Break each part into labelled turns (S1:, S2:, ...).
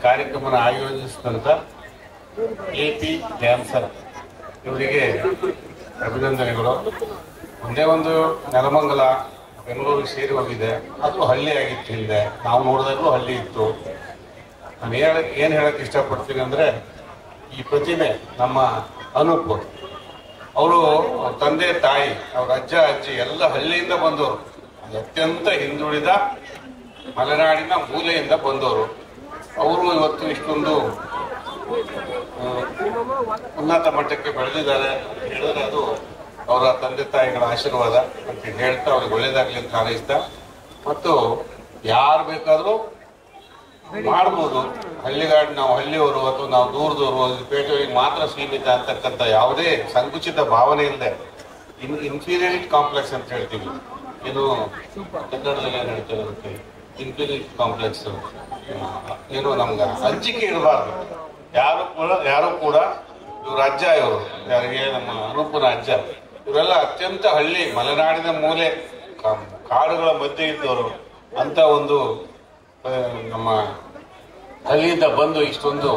S1: ಕಾರ್ಯಕ್ರಮ ಆಯೋಜಿಸಿದಂತ AP dancer ಇವರಿಗೆ ಅಭಿನಂದನೆಗಳು. ಒಂದೇ ಒಂದು ನೆಲಮಂಗಲ ಬೆಂಗಳೂರಿಗೆ ಸೇರಿ ಹೋಗಿದೆ, ಅದು ಹಳ್ಳಿ ಆಗಿತ್ತು. ಹಿಂದೆ ನಾವು ನೋಡಿದಾಗಲೂ ಹಳ್ಳಿ ಇತ್ತು. ನಾನು ಏನು ಹೇಳಕ್ಕೆ ಇಷ್ಟಪಡ್ತೀನಿ ಅಂದರೆ, ಈ ಪ್ರತಿಮೆ ನಮ್ಮ ಅನೂಪ್ ಅವರು ತಂದೆ ತಾಯಿ ಅವ್ರ ಅಜ್ಜ ಅಜ್ಜಿ ಎಲ್ಲ ಹಳ್ಳಿಯಿಂದ ಬಂದವರು, ಅತ್ಯಂತ ಹಿಂದುಳಿದ ಮಲೆನಾಡಿನ ಮೂಲೆಯಿಂದ ಬಂದವರು. ಅವರು ಇವತ್ತು ಇಷ್ಟೊಂದು ಉನ್ನತ ಮಟ್ಟಕ್ಕೆ ಬೆಳೆದಿದ್ದಾರೆ ಹೇಳಿದ್ರೆ ಅದು ಅವರ ತಂದೆ ತಾಯಿಗಳ ಆಶೀರ್ವಾದ ಅಂತ ಹೇಳ್ತಾ ಅವ್ರಿಗೆ ಒಳ್ಳೇದಾಗ್ಲಿ ಅಂತ ಹಾರೈಸ್ತಾ, ಮತ್ತು ಯಾರು ಬೇಕಾದರೂ ಮಾಡ್ಬೋದು. ಹಳ್ಳಿಗಾಡು ನಾವು ಹಳ್ಳಿಯವರು ಅಥವಾ ನಾವು ದೂರದವರು ಪೇಟೆಯವರಿಗೆ ಮಾತ್ರ ಸೀಮಿತ ಅಂತಕ್ಕಂಥ ಯಾವುದೇ ಸಂಕುಚಿತ ಭಾವನೆ ಇಲ್ಲದೆ ಇನ್ಫೀರಿಯರಿಟಿ ಕಾಂಪ್ಲೆಕ್ಸ್ ಅಂತ ಹೇಳ್ತೀವಿ. ಏನು ಕನ್ನಡದಲ್ಲಿ ಏನು ಹೇಳ್ತೇವೆ ಅದಕ್ಕೆ, ಇನ್ಫೀರಿಯರಿಟಿ ಕಾಂಪ್ಲೆಕ್ಸ್. ಏನು ನಮ್ಗೆ ಹಂಚಿಕೆ ಇರಬಾರ್ದು. ಯಾರು ಕೂಡ ಇವ್ರ ಅಜ್ಜ, ಇವರು ಯಾರಿಗೆ ನಮ್ಮ ಅನೂಪನ ಅಜ್ಜ, ಇವರೆಲ್ಲ ಅತ್ಯಂತ ಹಳ್ಳಿ ಮಲೆನಾಡಿನ ಮೂಲೆ ಕಾಡುಗಳ ಮಧ್ಯೆ ಇದ್ದವರು. ಅಂತ ಒಂದು ನಮ್ಮ ಹಳ್ಳಿಯಿಂದ ಬಂದು ಇಷ್ಟೊಂದು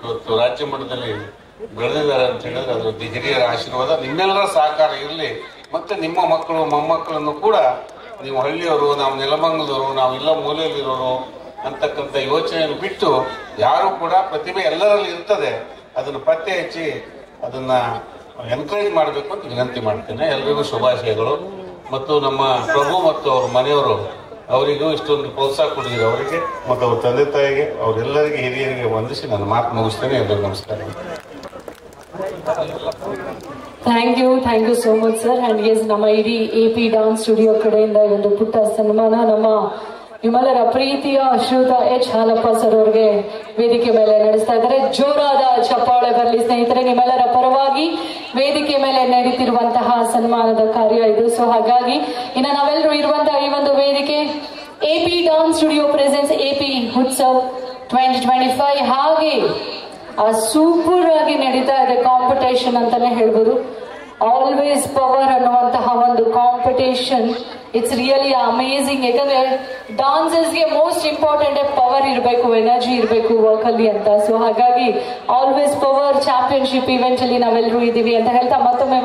S1: ಇವತ್ತು ರಾಜ್ಯ ಮಟ್ಟದಲ್ಲಿ ಬೆಳೆದಿದ್ದಾರೆ ಅಂತ ಹೇಳಿದ್ರೆ ಅದು ಹಿರಿಯರ ಆಶೀರ್ವಾದ. ನಿಮ್ಮೆಲ್ಲರ ಸಹಕಾರ ಇರಲಿ. ಮತ್ತೆ ನಿಮ್ಮ ಮಕ್ಕಳು ಮೊಮ್ಮಕ್ಕಳನ್ನು ಕೂಡ ನೀವು ಹಳ್ಳಿಯವರು, ನಾವು ನೆಲಮಂಗಲದವರು, ನಾವೆಲ್ಲ ಮೂಲೆಯಲ್ಲಿರೋರು ಅಂತಕ್ಕಂಥ ಯೋಚನೆಯನ್ನು ಬಿಟ್ಟು, ಯಾರು ಕೂಡ ಪ್ರತಿಭೆ ಎಲ್ಲರಲ್ಲಿ ಇರ್ತದೆ, ಅದನ್ನು ಪತ್ತೆ ಹಚ್ಚಿ ಅದನ್ನ ಎನ್ಕರೇಜ್ ಮಾಡಬೇಕು ಅಂತ ವಿನಂತಿ ಮಾಡ್ತೇನೆ. ಎಲ್ರಿಗೂ ಶುಭಾಶಯಗಳು. ಮತ್ತು ನಮ್ಮ ಪ್ರಭು ಮತ್ತು ಅವ್ರ ಮನೆಯವರು ಅವರಿಗೂ ಇಷ್ಟೊಂದು ಪ್ರೋತ್ಸಾಹ ಕೊಡಿದ್ರು, ಅವರಿಗೆ ಮತ್ತು ಅವ್ರ ತಂದೆ ತಾಯಿಗೆ, ಅವರೆಲ್ಲರಿಗೆ ಹಿರಿಯರಿಗೆ ವಂದಿಸಿ ನನ್ನ ಮಾತು ಮುಗಿಸ್ತೇನೆ. ಎಲ್ಲರಿಗೂ ನಮಸ್ಕಾರ.
S2: Thank you so much sir. And yes, ನಮ್ಮ ಇಡೀ ಎಪಿ ಡಾನ್ಸ್ ಸ್ಟುಡಿಯೋ ಕಡೆಯಿಂದ ಒಂದು ಪುಟ್ಟ ಸನ್ಮಾನ ನಮ್ಮ ನಿಮ್ಮೆಲ್ಲರ ಪ್ರೀತಿಯ ಶ್ರೀಯುತ ಎಚ್ ಹಾಲಪ್ಪ ಸರ್ ಅವರಿಗೆ ವೇದಿಕೆ ಮೇಲೆ ನಡೆಸ್ತಾ ಇದ್ದಾರೆ. ಜೋರಾದ ಚಪ್ಪಾಳೆ ಬರಲಿ ಸ್ನೇಹಿತರೆ. ನಿಮ್ಮೆಲ್ಲರ ಪರವಾಗಿ ವೇದಿಕೆ ಮೇಲೆ ನಡೀತಿರುವಂತಹ ಸನ್ಮಾನದ ಕಾರ್ಯ ಇದು. ಸೊ ಹಾಗಾಗಿ ಇನ್ನು ನಾವೆಲ್ಲರೂ ಇರುವಂತಹ ಈ ಒಂದು ವೇದಿಕೆ AP dance studio presents AP Utsav 2025. ಹಾಗೆ ಆ ಸೂಪರ್ ಆಗಿ ನಡೀತಾ ಇದೆ ಕಾಂಪಿಟೇಷನ್ ಅಂತಾನೆ ಹೇಳ್ಬೋದು. ಆಲ್ವೇಸ್ ಪವರ್ ಅನ್ನುವಂತಹ ಒಂದು ಕಾಂಪಿಟೇಷನ್, ಇಟ್ಸ್ ರಿಯಲಿ ಅಮೇಸಿಂಗ್. ಯಾಕಂದ್ರೆ ಡಾನ್ಸರ್ಸ್ಗೆ ಮೋಸ್ಟ್ ಇಂಪಾರ್ಟೆಂಟ್ ಪವರ್ ಇರಬೇಕು, ಎನರ್ಜಿ ಇರಬೇಕು ವರ್ಕ್ ಅಲ್ಲಿ ಅಂತ. ಸೊ ಹಾಗಾಗಿ ಆಲ್ವೇಸ್ ಪವರ್ ಚಾಂಪಿಯನ್ಶಿಪ್ ಇವೆಂಟ್ ಅಲ್ಲಿ ನಾವೆಲ್ಲರೂ ಇದ್ದೀವಿ ಅಂತ ಹೇಳ್ತಾ ಮತ್ತೊಮ್ಮೆ